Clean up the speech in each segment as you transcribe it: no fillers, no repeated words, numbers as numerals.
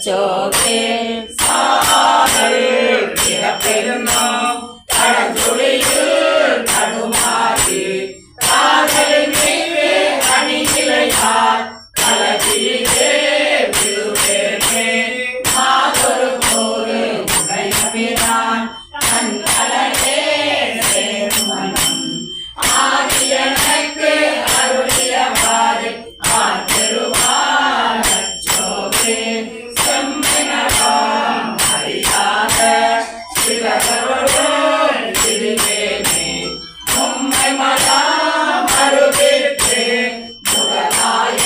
அச்சோவே சாதல் பிறப்பெருந்தோம் கடற்சுழியில் தடுமாறி காதல் மீது அணிகிளையார் கலத்திலே விழுவேனே மாதொரு போரு முனைப்பினான் கண் கலனே சேருமனம் ஆரியனுக்கு அருளியவாறு ஆற்றருவார் அச்சோவே செம்மினவாம் அறியாத சிவகருடன் திருவேனே உம்மை மலாம் அருகிற்கு முதலாய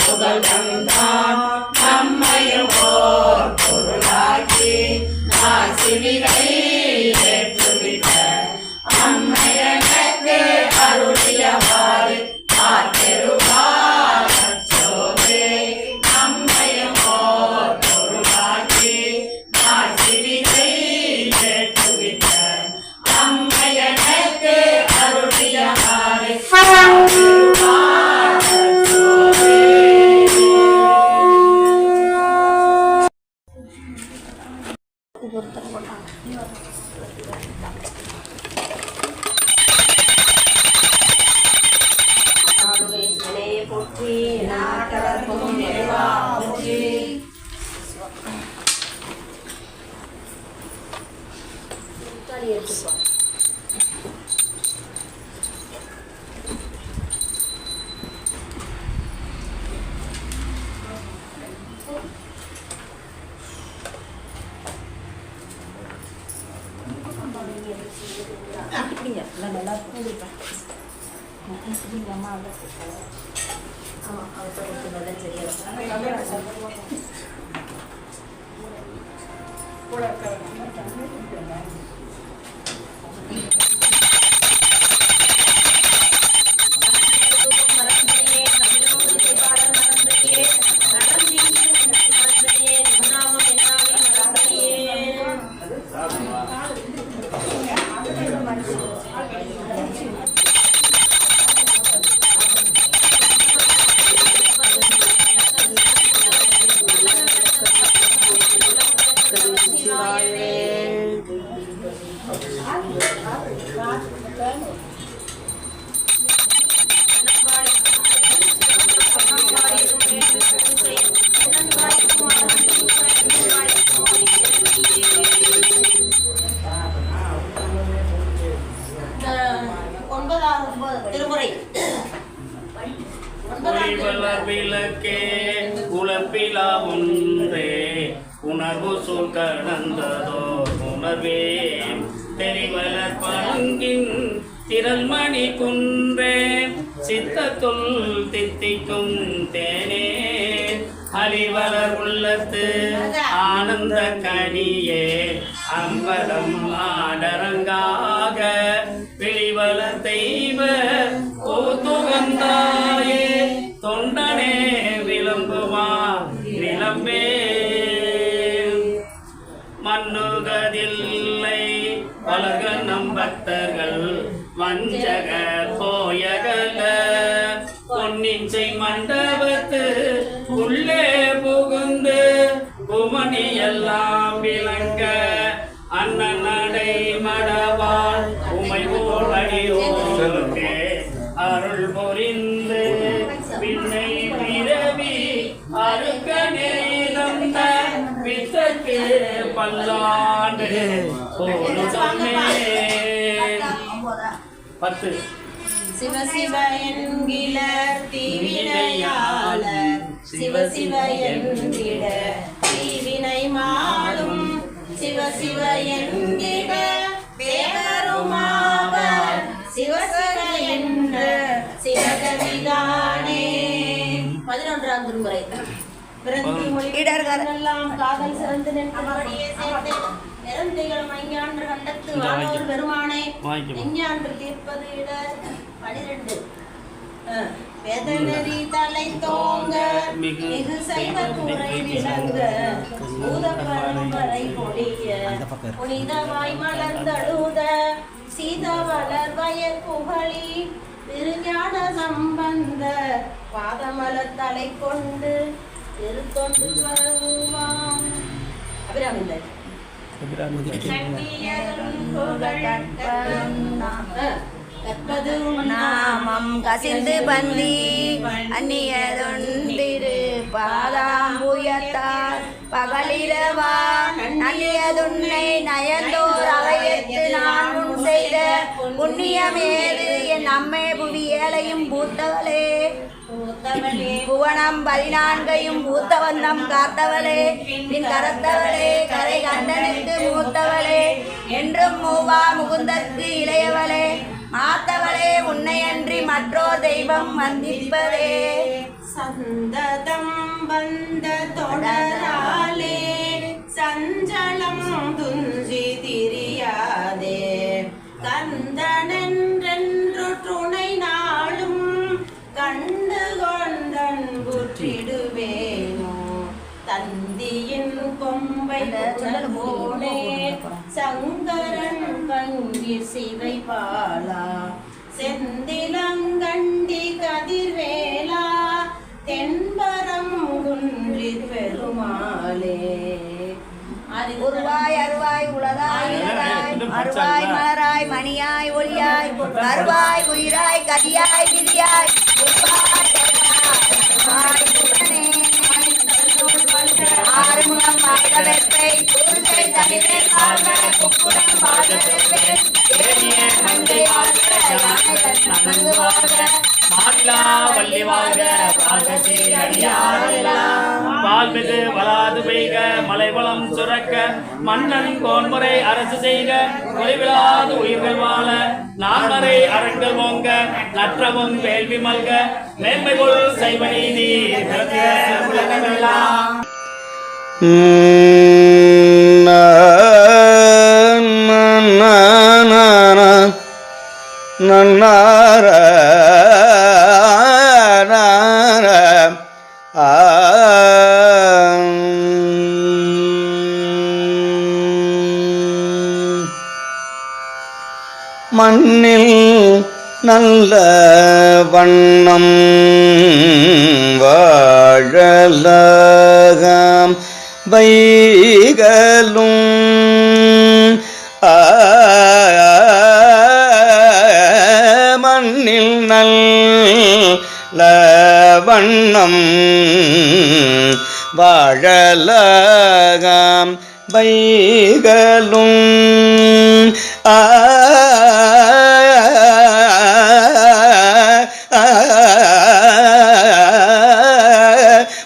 முதல் வந்தான் நம்மையும் ஓர் பொருளாக்கி ஆசிவினை ஏற்றுவிட்ட அம்மையனுக்கு அருளியவாறு ஆற்றருவார் அச்சோவே நம்மையும் ஓர் பொருளாக்கி ஆசிவினை ஏற்றுவிட்ட அம்மையனுக்கு அருளியவாறு ஆற்றருவார் அச்சோவே. போற்றி நாட்டவர்க்கும் இறைவா போற்றி. நல்லா கூடிப்பேன் அம்மா ஆமாம் அவசரம் திருமுறை விளக்கே உழப்பிலா ஒன்றே உணர்வு சொல் கடந்ததோ உணர்வே தெரிவலர் பங்கின் திரள்மணி குன்றே சித்தத்துள் தித்திக்கும் தேனே அலிவலர் உள்ளத்து ஆனந்த கனியே அம்பலம் ஆடரங்காக வெளிவலர் தெய்வ ஓத்துகந்தாயே தொண்டனே விளம்புவா விளம்பே மன்னுகதில்லை பலக நம்பத்தர்கள் வஞ்சக போயகல பொன்னின்சை மண்டபத்து உள்ளே புகுந்து புமணி எல்லாம் விளங்க அண்ணன் நடை மடவாள் உமை போலடியோருக்கு அருள் பொறிந்து பின்னை பிறவி அருக்க நேர்ந்த வித்தற்கு பல்லாண்டு போலுமே 10 சிவ சிவ என்கிற தீவினையாளர் சிவ சிவ என்கிற தீவினை மாடும் சிவ சிவ என்கிற பேருமாவர் சிவ சிவ என்ற சிவகவிதானே. 11ஆம் திருமுறை. பிறந்து மொழியிடர்களெல்லாம் காதல் சிறந்து நின்றபடியே சேர்ந்து நிறந்தைகள் மைஞான்று கண்டத்து வானோர் பெருமானே எஞ்ஞான்று தீர்ப்பது இடர். 12 வேதநெறி தலை தோங்க மிகு சைவ துறை விளங்க பூத பரம்பரை பொழிய புனிதவாய் மலர்ந்தழுத சீத வளர் வயற் புகழி திருஞான சம்பந்த பாதமலர் தலை கொண்டு திருத்தொன்று பரவுவாம். அபிராமில்லை நாமம் கசிந்து பந்தி அந்நியதொன்றிரு பாதாம்புயத்தார் பகலிரவா நன்னியதுன்னை நயந்தோர் அவையத்து நான் முன் செய்த புண்ணியமேது என் அம்மே புவி ஏழையும் பூத்தவளே புவனம் 14 பூத்தவந்தம் காத்தவளே நின் கரத்தவளே கரை கண்டனுக்கு மூத்தவளே என்றும் மூவா முகுந்தற்கு இளையவளே மாத்தவளே உன்னையன்றி மற்றோர் தெய்வம் வந்திப்பதே சந்ததம் வந்த தொடராலே சஞ்சலம் துஞ்சி திரியாதே கந்தனென்றென்று துணை நாளும் கண்டு கொண்டன் புற்றிடுவேனோ தந்தியின் கொம்பை போனே சங்கரன் கங்கீர் சிவை பாலா செந்திலங்கண்டி கதிர்வேலா தென்பரம் குன்றிற் பெருமாளே உருவாய் அருவாய் உலகாய் அருவாய் மலராய் மணியாய் ஒளியாய் கருவாய் உயிராய் கதியாய் விதியாய் ஆறுமுகம் பாடவெப்பை குருந்தை தனிலே காண குக்குடம் பாடவெப்பை ஏனிய மங்கை வாழ்க மாறிலா வள்ளி வாழ்க பாகசி அடியாரெல்லாம் பால்மிகு வளாது பெய்க மலைவளம் சுரக்க மன்னன் கோன்முறை அரசு செய்க குறைவிலாது உயிர்கள் வாழ நான்மறை அரண்கள் ஓங்க நற்றமும் வேள்வி மல்க மேன்மைகொள் சைவ நீதி உலகமெல்லாம் நன்னார மண்ணில் நல்ல வண்ணம் வாழலாம் வைகளும் மண்ணில் நல்ல வண்ணம் வாழலாம் வைகளும்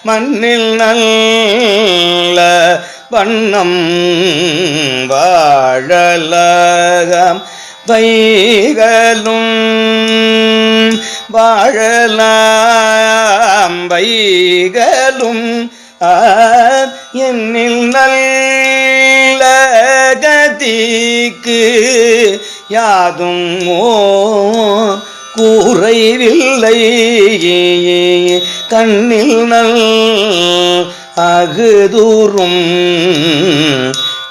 மண்ணில் நல்ல வண்ணம் வாழலாம் வைகளும் வாழலாம் வைகளும் என்னில் நல்ல கதிக்கு யாதும் கூறைவில்லை கண்ணில் நல் அகுதூரும்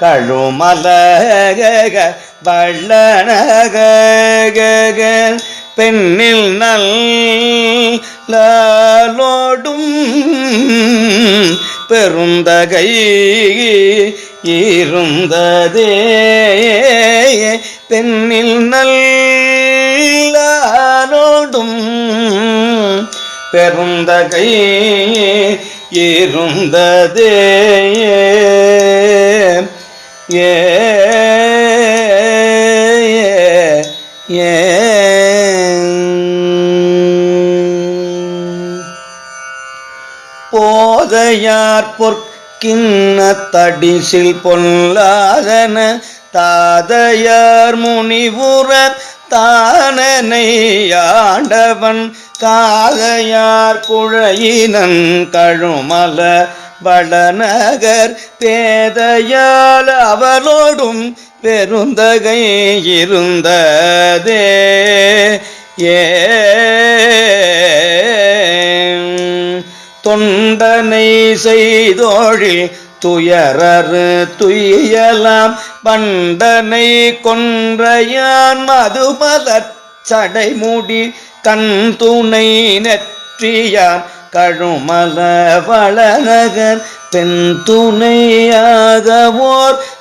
கழுமலக வள்ளனக பெண்ணில் நல்லோடும் பெருந்தகை இருந்ததே பெண்ணில் நல்லோடும் பெருந்தகை இருந்ததே ஏ போதையார் பொற்கின்ன தடிசில் பொல்லாதன தாதையார் முனிவுற தானனை ஆண்டவன் காதையார் குழையினன் கழுமல வளநகர் பேதையால் அவளோடும் பெருந்தகை இருந்ததே ஏ தொண்டனை செய்தோழில் துயரறு துயலாம் பண்டனை கொன்றையான் மதுமலச் சடைமுடி கண் துணை நெற்றியான் கழுமல வளநகர் பெண் துணையாதவோர்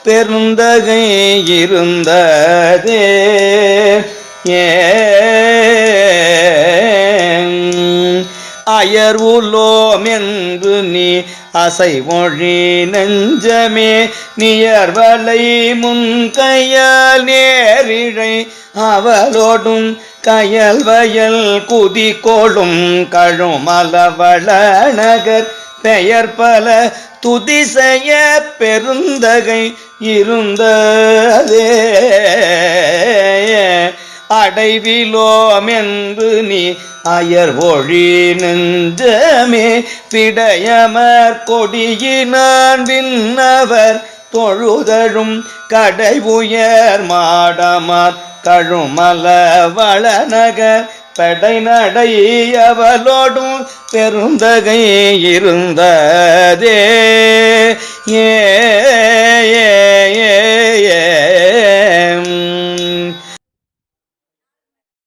பெருந்தகை இருந்ததே. அயர்வுலோம் என்று நீ அசைமொழி நெஞ்சமே நியர்வலை முன்கையால் நேரிழை அவளோடும் கயல் வயல் குதிகோளும் கழுமலவள நகர் பெயர் பல துதிசெய பெருந்தகை இருந்ததே. அடைவிலோம் என்று நீ அயர் ஒழி நெஞ்சமே பிடையமர் கொடியினான் விண்ணவர் தொழுதழும் கடை உயர் மாடமார் கழுமல வளநகர் படை நடை அவளோடும் பெருந்தகை இருந்ததே.